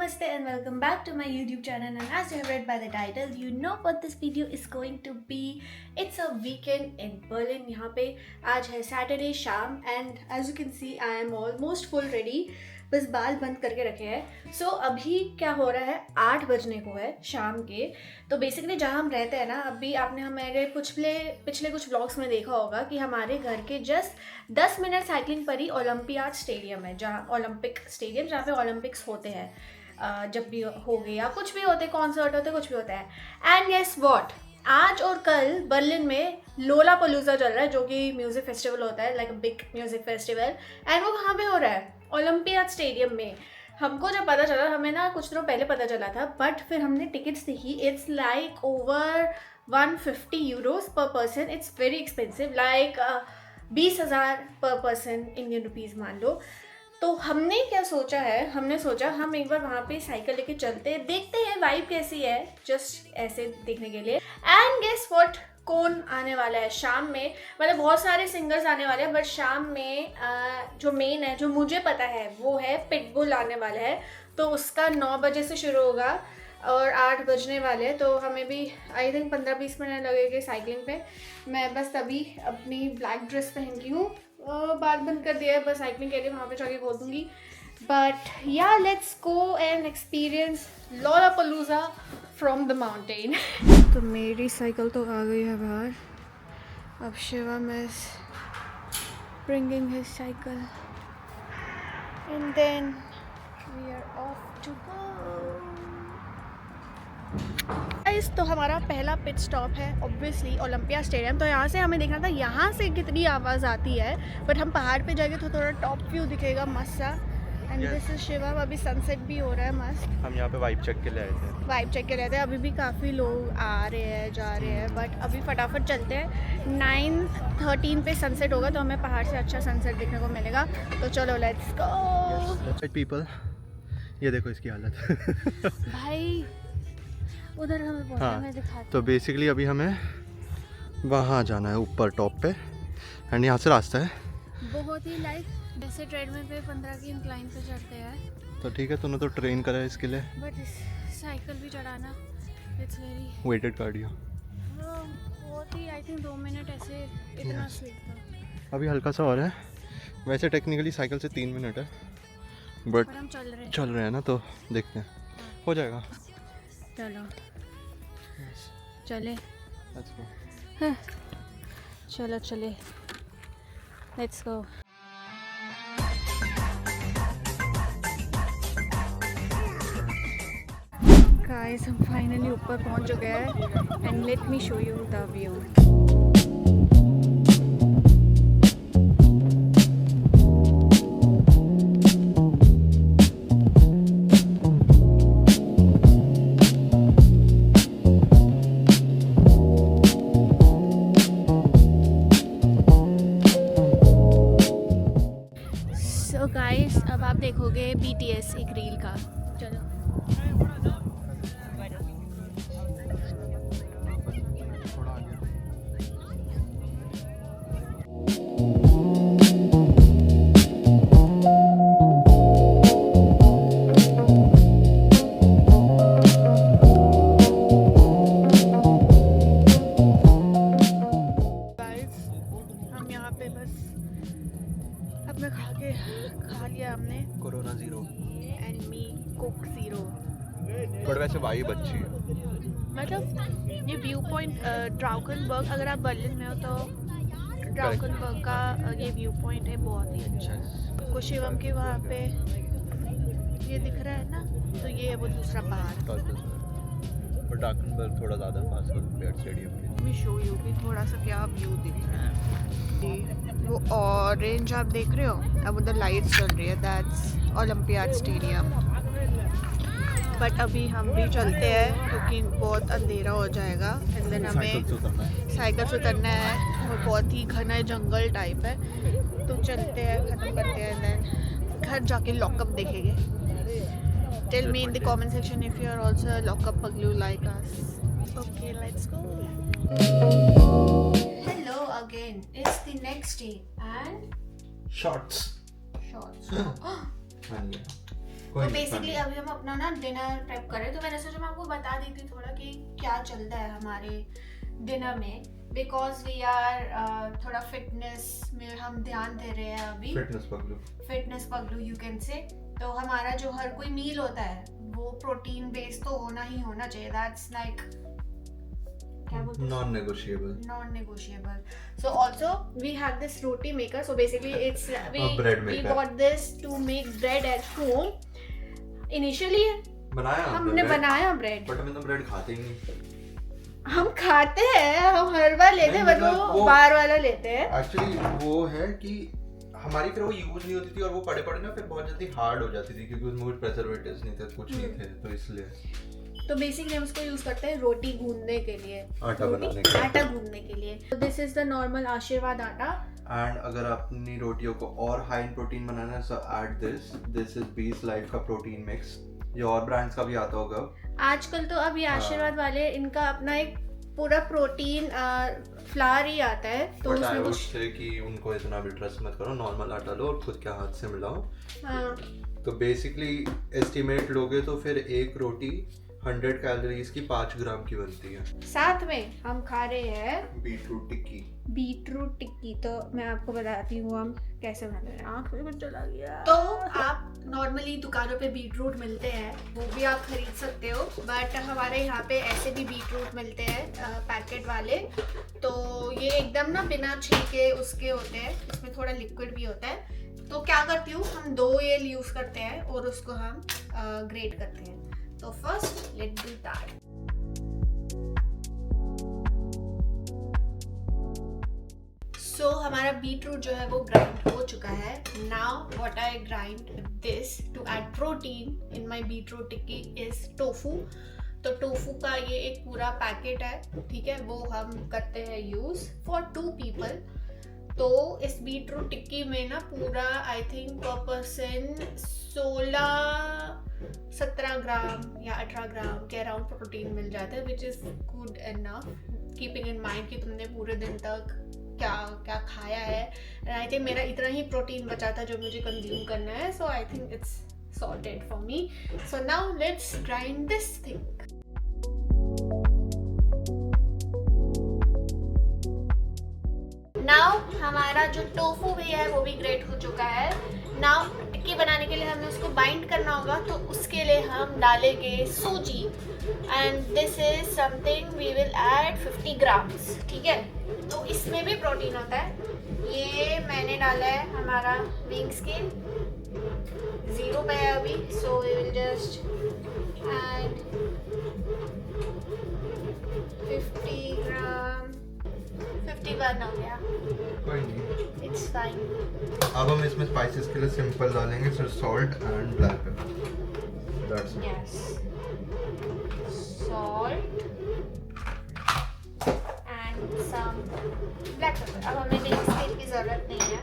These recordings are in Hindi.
namaste and welcome back to my YouTube channel, and as you have read by the title, you know what this video is going to be. It's a weekend in Berlin. यहाँ पे आज है Saturday शाम and as you can see I am almost full ready. बस बाल बंद करके रखे हैं. So अभी क्या हो रहा है, 8 बजने को है शाम के. तो बेसिकली जहाँ हम रहते हैं ना, अभी आपने हमारे पिछले कुछ व्लॉग्स में देखा होगा कि हमारे घर के जस्ट 10 मिनट साइकिलिंग पर ही ओलंपियाड स्टेडियम है, जहाँ ओलंपिक स्टेडियम जहाँ पे ओलंपिक्स होते हैं. जब भी हो गए या कुछ भी होते, कॉन्सर्ट होते, कुछ भी होता है. एंड गेस व्हाट, आज और कल बर्लिन में लोलापालूजा चल रहा है, जो कि म्यूज़िक फेस्टिवल होता है, like a big music festival. And वो कहाँ पे हो रहा है? ओलंपियाड स्टेडियम में. हमको जब पता चला, हमें ना कुछ दिनों पहले पता चला था, बट फिर हमने टिकट्स देखी. इट्स लाइक ओवर 150 यूरोज पर person. It's very expensive, like 20,000 पर पर्सन इंडियन रुपीज़ मान लो. तो हमने क्या सोचा है, हमने सोचा हम एक बार वहाँ पे साइकिल लेके चलते हैं, देखते हैं वाइब कैसी है, जस्ट ऐसे देखने के लिए. एंड गेस व्हाट, कौन आने वाला है शाम में? मतलब बहुत सारे सिंगर्स आने वाले हैं, बट शाम में जो मेन है, जो मुझे पता है, वो है पिटबुल आने वाला है. तो उसका 9 बजे से शुरू होगा और 8 बजने वाले हैं. तो हमें भी आई थिंक 15-20 मिनट लगेंगे साइकिलिंग पे. मैं बस तभी अपनी ब्लैक ड्रेस पहन की हूँ, बाल बंद कर दिया है बस साइकिलिंग के लिए, वहाँ पे जाके बोल दूँगी. But yeah let's go and experience Lollapalooza from the mountain. तो मेरी साइकिल तो आ गई है बाहर. अब Shivam is bringing his cycle and then we are off to go. तो हमारा पहला पिट स्टॉप है ऑब्वियसली ओलंपिया स्टेडियम. तो यहाँ से हमें देखना था यहाँ से कितनी आवाज़ आती है, बट हम पहाड़ पे जाएंगे तो थोड़ा टॉप व्यू दिखेगा मस्त सा. And this is Shivam. अभी सनसेट भी हो रहा है मस्त. हम यहाँ पे वाइब चेक के लिए आए थे. वाइब चेक के लिए थे. अभी भी काफ़ी लोग आ रहे हैं, जा रहे हैं, बट अभी फटाफट चलते हैं. 9:13 पे सनसेट होगा, तो हमें पहाड़ से अच्छा सनसेट देखने को मिलेगा. तो चलो लेट्स गो. पीपल, ये देखो इसकी हालत. भाई उधर हमें पहुंचना है, मैं दिखाती हूं. तो बेसिकली अभी हमें वहाँ जाना है ऊपर टॉप पे, एंड यहाँ से रास्ता है. बहुत ही लाइक जैसे ट्रेडमिल पे 15 की इंक्लाइन पे चढ़ते हैं. तो ठीक है, तूने तो ट्रेन करा है इसके लिए. बट साइकिल भी चढ़ाना इट्स वेरी वेटेड कार्डियो. बहुत ही आई थिंक 2 मिनट ऐसे इतना स्लिप था. अभी हल्का सा और है. वैसे टेक्निकली साइकिल से 3 मिनट है, बट हम चल रहे हैं ना, तो देखते हैं, हो जाएगा. चलो चले. Let's go. चलो चले, लेट्स गो. गाइस हम फाइनली ऊपर पहुंच चुके हैं and let me show you the view. So guys अब आप देखोगे BTS एक रील का. चलो खा लिया हमने. Corona zero and me Coke zero. But वैसे वाइब अच्छी है. मतलब ये व्यू पॉइंट ड्राउकनबर्ग, अगर आप बर्लिन में हो तो ड्राउकनबर्ग का ये व्यू पॉइंट है, बहुत ही अच्छा. को शिवम के वहाँ पे ये दिख रहा है ना, तो ये है वो दूसरा पहाड़. बट ड्राउकनबर्ग थोड़ा ज़्यादा पास है ओलंपियाड स्टेडियम के. मैं शो यू कि थोड़ा सा क्या व्यू दिख रहा है. वो ऑरेंज आप देख रहे हो, अब उधर लाइट्स चल रही है, दैट्स ओलंपियाड स्टेडियम. बट अभी हम भी चलते हैं क्योंकि बहुत अंधेरा हो जाएगा. एंड देन हमें साइकिल से उतरना है, वो बहुत ही घना जंगल टाइप है. तो चलते हैं, ख़त्म करते हैं, देन घर जाके लॉकअप देखेंगे. Tell me in the comment section if you are also lockup paglu like us. Okay let's go. Hello again. It's the next day and shorts. तो बेसिकली अभी हम अपना ना डिनर प्रेप कर रहे हैं, तो मैंने सोचा मैं आपको बता देती थोड़ा कि क्या चलता है हमारे डिनर में, बिकॉज वी आर थोड़ा फिटनेस में हम ध्यान दे रहे हैं अभी, फिटनेस पगलू यू कैन से। तो हमारा जो हर कोई मील होता है वो प्रोटीन बेस्ड तो होना ही होना चाहिए, that's like non-negotiable. So also we have this roti maker. So basically it's we bought this to make bread at home. Initially हमने बनाया bread, but हम तो bread खाते ही नहीं। हम खाते हैं, हम हर बार लेते हैं, बट वो बाहर वाला लेते हैं। एक्चुअली वो है कि हमारी फिर वो यूज नहीं होती थी और वो पड़े ना फिर बहुत जल्दी हार्ड हो जाती थी, क्योंकि उसमें प्रिजर्वेटिव्स नहीं थे, कुछ नहीं थे, तो इसलिए। तो बेसिकली हम इसको यूज करते हैं रोटी गूंदने के लिए, आटा गूंदने के लिए। तो दिस इज द नॉर्मल आशीर्वाद आटा। एंड अगर अपनी रोटियों को और हाई इन प्रोटीन बनाना है, सो ऐड दिस इज बीस लाइफ का प्रोटीन मिक्स, ये और ब्रांड्स का भी आता होगा आजकल। तो अभी आशीर्वाद वाले इनका अपना एक पूरा प्रोटीन फ्लावर ही आता है, तो उसमें कुछ से कि उनको इतना भी ट्रस्ट मत करो, नॉर्मल आटा लो और खुद के हाथ से मिलाओ। हाँ। तो बेसिकली एस्टिमेट लोगे तो फिर एक रोटी 100 कैलोरीज की 5 ग्राम की बनती है। साथ में हम खा रहे हैं बीटरूट टिक्की। तो मैं आपको बताती हूँ हम कैसे बनाते हैं। आँख में कुछ चला गया। तो आप नॉर्मली दुकानों पे बीटरूट मिलते हैं, वो भी आप खरीद सकते हो, बट हमारे यहाँ पे ऐसे भी बीटरूट मिलते हैं पैकेट वाले। तो ये एकदम ना बिना छिलके उसके होते हैं, इसमें थोड़ा लिक्विड भी होता है। तो क्या करती हूँ, हम 2 ये यूज करते हैं और उसको हम ग्रेट करते हैं। तो first let do that. So हमारा बीटरूट जो है वो ग्राइंड हो चुका है। Now what I grind this to add protein in my beetroot tikki is tofu. तो टोफू का ये एक पूरा पैकेट है, ठीक है, वो हम करते हैं यूज फॉर 2 पीपल। तो इस बीटरूट टिक्की में ना पूरा आई थिंक पर पर्सन 17 ग्राम या 18 ग्राम के अराउंड प्रोटीन मिल जाता है, which is good enough, keeping in mind कि तुमने पूरे दिन तक क्या क्या खाया है। एंड आई थिंक मेरा इतना ही प्रोटीन बचा था जो मुझे कंज्यूम करना है, so I think it's sorted for me. So now let's grind this thing. Now हमारा जो टोफू भी है वो भी ग्रेट हो चुका है। नाउ टिक्की बनाने के लिए हमें उसको बाइंड करना होगा, तो उसके लिए हम डालेंगे सूजी, and this is something we will add 50 grams, ठीक है। तो इसमें भी प्रोटीन होता है। ये मैंने डाला है हमारा विंग स्किन, 0 पे है अभी, so we will just add 50 gram, 51 हो गया, कोई नहीं, इट्स फाइन। अब हम इसमें स्पाइसेस के लिए सिंपल डालेंगे, सिर्फ salt and black pepper, that's it. Yes, salt and some black pepper. अब हमें विंग स्किन की जरूरत नहीं है।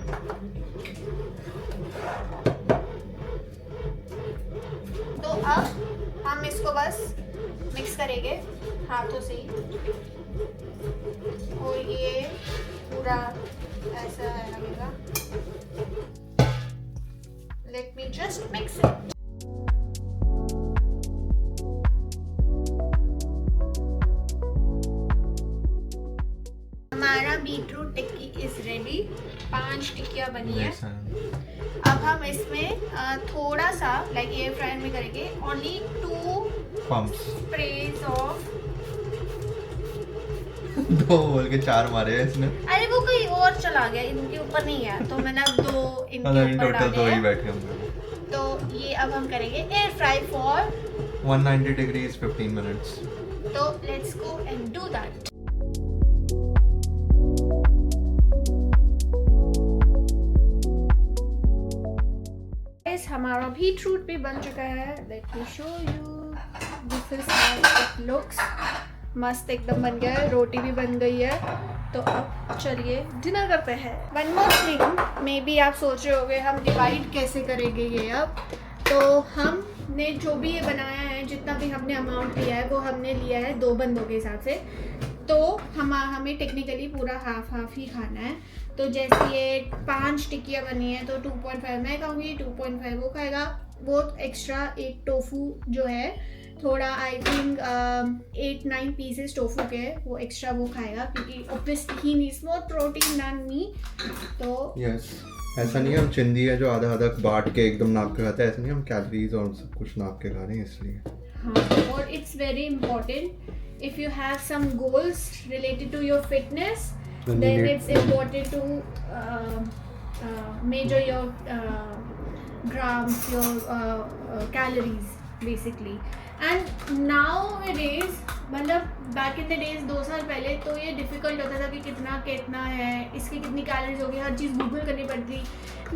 तो अब हम इसको बस मिक्स करेंगे हाथों से ही, और ये पूरा ऐसा लगेगा। Let me just mix it. हमारा बीटरूट टिक्की इज रेडी। 5 टिक्कियाँ बनी है। अब हम इसमें थोड़ा सा लाइक एयर फ्रायर में करेंगे, ओनली 2 स्प्रेज ऑफ 2 बोल के 4 मारे हैं इसने। अरे वो कोई और चला गया, इनके ऊपर नहीं है, तो मैंने 2 इनके ऊपर डाले हैं। तो ये अब हम करेंगे air fry for 190 degrees 15 minutes. तो let's go and do that. हमारा बीटरूट भी बन चुका है। Let me show you, this is how it looks. मस्त एकदम बन गया है, रोटी भी बन गई है। तो अब चलिए डिनर करते हैं। One more thing, may be आप सोच रहे होंगे हम डिवाइड कैसे करेंगे ये। अब तो हमने जो भी ये बनाया है, जितना भी हमने अमाउंट लिया है वो हमने लिया है 2 बंदों के हिसाब से। तो हमें टेक्निकली पूरा हाफ ही खाना है। तो जैसे ये 5 टिक्कियाँ बनी है तो 2.5 मैं खाऊंगी, 2.5 वो खाएगा, वो एक्स्ट्रा एक टोफू जो है थोड़ा आई थिंक 8-9 पीसेस टोफू के है, वो एक्स्ट्रा वो खाएगा क्योंकि obviously he needs more protein than me. तो यस, ऐसा नहीं है हम चिंदी है जो आधा आधा बांट के एकदम नाप के खाते हैं, ऐसा नहीं, हम कैलोरीज और सब कुछ नाप के खा रहे हैं इसलिए। हाँ, और it's very important if you have some goals related to your fitness then it's important to measure your grams, your calories basically. And nowadays मतलब बैक इन द डेज 2 साल पहले तो ये डिफ़िकल्ट होता था कि कितना कितना है, इसकी कितनी कैलोरीज होगी, हर चीज़ गूगल करनी पड़ती।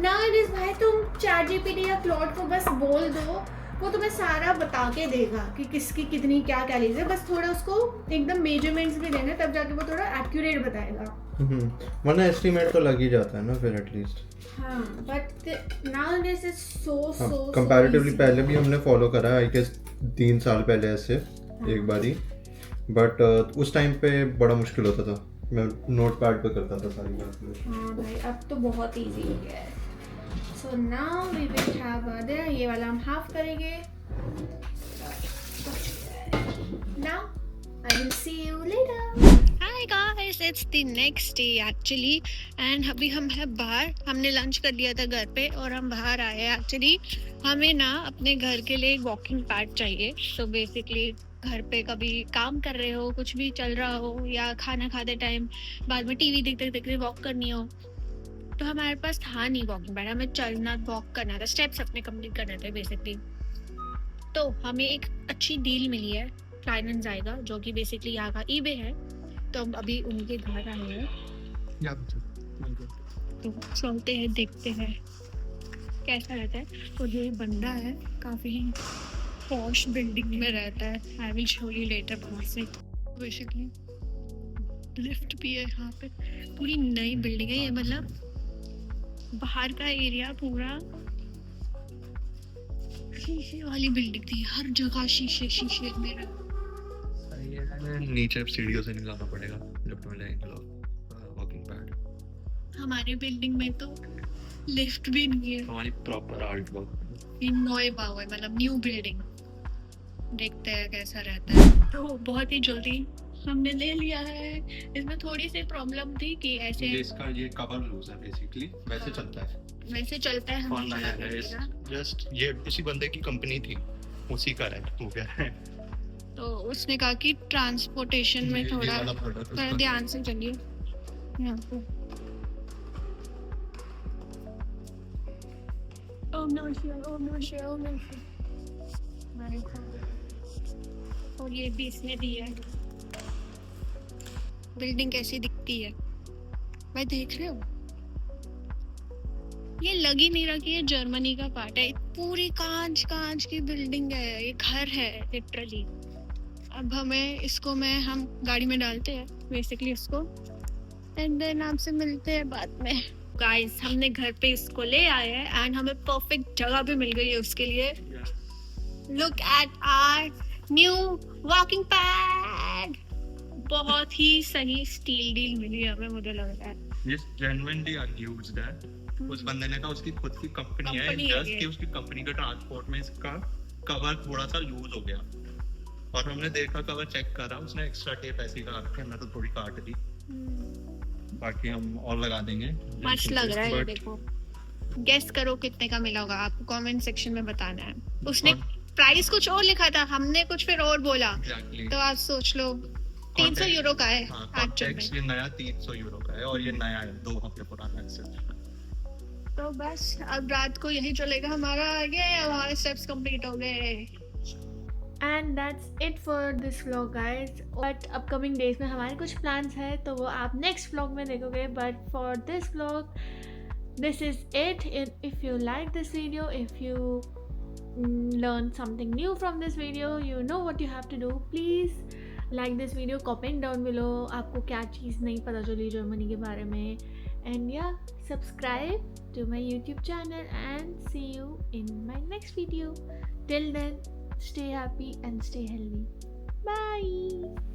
नाउ भाई तुम चैट जीपीटी या क्लॉड को बस बोल दो, वो तुम्हें सारा बता के देगा कि किसकी कितनी क्या कैलोरीज है, बस थोड़ा उसको एकदम मेजरमेंट्स भी देना, तब जाके वो थोड़ा एक्यूरेट बताएगा। वरना एस्टीमेट तो लग ही जाता है ना फिर एटलीस्ट। हाँ, but nowadays is so comparatively पहले भी हमने फॉलो करा है, आई गेस 3 साल पहले ऐसे एक बारी, बट उस टाइम पे बड़ा मुश्किल होता था, मैं नोट पैड पे करता था सारी बातें। हाँ भाई, अब तो बहुत इजी हो गया है। So now we will have other, ये वाला हम हाफ करेंगे। Now I will see you later. Hi guys, it's the next day actually and अभी हम हैं बाहर, हमने लंच कर लिया था घर पे और हम बाहर आए हैं। एक्चुअली हमें ना अपने घर के लिए वॉकिंग पैड चाहिए। तो बेसिकली घर पे कभी काम कर रहे हो, कुछ भी चल रहा हो, या खाना खाते टाइम बाद में टीवी देखते देखते वॉक करनी हो, तो हमारे पास था नहीं वॉकिंग पैड, हमें चलना वॉक करना था, स्टेप्स अपने कंप्लीट करने थे बेसिकली। तो हमें एक अच्छी डील मिली है क्लाइन एंड जायगा, जो कि बेसिकली यहाँ का ईबे है। तो हम अभी उनके घर आए हैं, तो चलते हैं, देखते हैं कैसा रहता है। और ये बंदा है, काफ़ी पॉश बिल्डिंग में रहता है, I will show you later. बहुत से बेसिकली लिफ्ट भी है यहाँ पे, पूरी नई बिल्डिंग है ये, मतलब बाहर का एरिया पूरा शीशे वाली बिल्डिंग थी, हर जगह शीशे शीशे मेरा। नीचे सीढ़ियों से नहीं लाना पड़ेगा जब तुम्हें जाएंगे लोग वॉकिंग पैड। हमारे बिल्डिंग में तो लिफ्ट भी नहीं है, हमारी प्रॉपर आर्ट वर्क नए बाव है, मतलब न्यू बिल्डिंग। देखते हैं कैसा रहता है। तो बहुत ही जल्दी हमने ले लिया है। इसमें थोड़ी सी प्रॉब्लम थी कि ऐसे इसका ये कवर लूज है बेसिकली, वैसे चलता है, वैसे चलता है, और नया है जस्ट ये इसी बंदे की कंपनी थी, उसी का रेंट हो गया है। तो उसने कहा कि ट्रांसपोर्टेशन में थोड़ा ध्यान से चलिए यहाँ पे। और ये भी इसने दिया है। बिल्डिंग कैसी दिखती है भाई, देख रहे हो? ये लग ही नहीं रहा कि ये जर्मनी का पार्ट है, पूरी कांच कांच की बिल्डिंग है, ये घर है लिटरली। अब हम गाड़ी में डालते हैं बेसिकली इसको, एंड देन आपसे मिलते हैं बाद में। गाइस, हमने घर पे इसको ले आए हैं एंड हमें परफेक्ट जगह भी मिल गई है उसके लिए। Look at our new walking pad, बहुत ही सही स्टील डील मिली है हमें, मुझे लग रहा है। ये जेन्युइनली अनयूज्ड है। उस बंदे ने कहा उसकी खुद की कंपनी है, जस्ट कि उसकी कंपनी के ट्रांसपोर्ट में इसका कवर थोड़ा सा लूज हो गया, और हमने देखा कवर चेक करा, उसने एक्स्ट्रा टेप ऐसी लगा रखी है, मैं तो थोड़ी काट दी, बाकी हम और लगा देंगे। मस्त लग रहा है, देखो। गेस करो कितने का मिला होगा, आपको कमेंट सेक्शन में बताना है। उसने प्राइस कुछ और लिखा था, हमने कुछ फिर और बोला, तो आप सोच लो 300 यूरो का है एक्चुअली। ये नया 300 यूरो का है, और ये नया है 2 हफ्ते पुराना है। तो बस अब रात को यही चलेगा हमारा, आगे हमारे स्टेप्स कंप्लीट हो गए। And that's it for this vlog guys. But upcoming days में हमारे कुछ प्लान्स हैं, तो वो आप नेक्स्ट व्लॉग में देखोगे। But for this vlog this is it. If you like this video, if you learn something new from this video, you know what you have to do. Please like this video, comment down below आपको क्या चीज़ नहीं पता चली जर्मनी के बारे में, and yeah, subscribe to my YouTube channel and see you in my next video. Till then, stay happy and stay healthy. Bye.